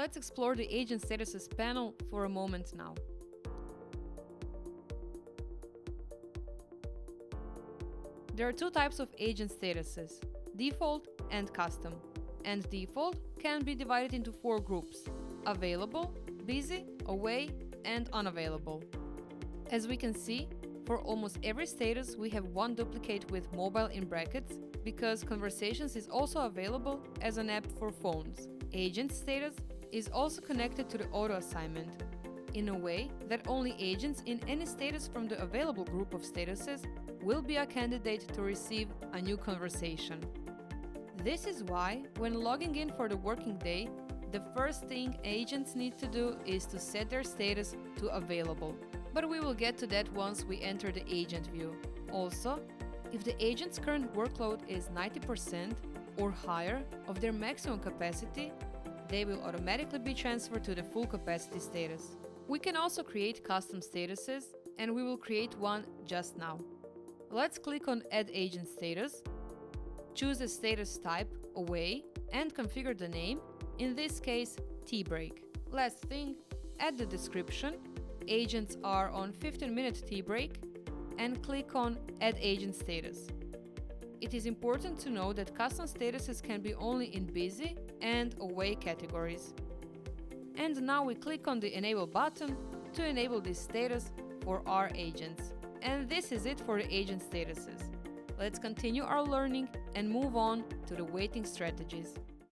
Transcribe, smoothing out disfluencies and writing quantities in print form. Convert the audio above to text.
Let's explore the agent statuses panel for a moment now. There are two types of agent statuses, default and custom. And default can be divided into 4 groups: available, busy, away, and unavailable. As we can see, for almost every status we have one duplicate with mobile in brackets because Conversations is also available as an app for phones. Agent status is also connected to the auto assignment in a way that only agents in any status from the available group of statuses will be a candidate to receive a new conversation. This is why, when logging in for the working day, the first thing agents need to do is to set their status to available. But we will get to that once we enter the agent view. Also, if the agent's current workload is 90% or higher of their maximum capacity, they will automatically be transferred to the full capacity status. We can also create custom statuses, and we will create one just now. Let's click on Add Agent Status, choose a status type, Away, and configure the name, in this case, Tea Break. Last thing, add the description. Agents are on 15-minute tea break, and click on Add Agent Status. It is important to know that custom statuses can be only in busy and away categories. And now we click on the Enable button to enable this status for our agents. And this is it for the agent statuses. Let's continue our learning and move on to the waiting strategies.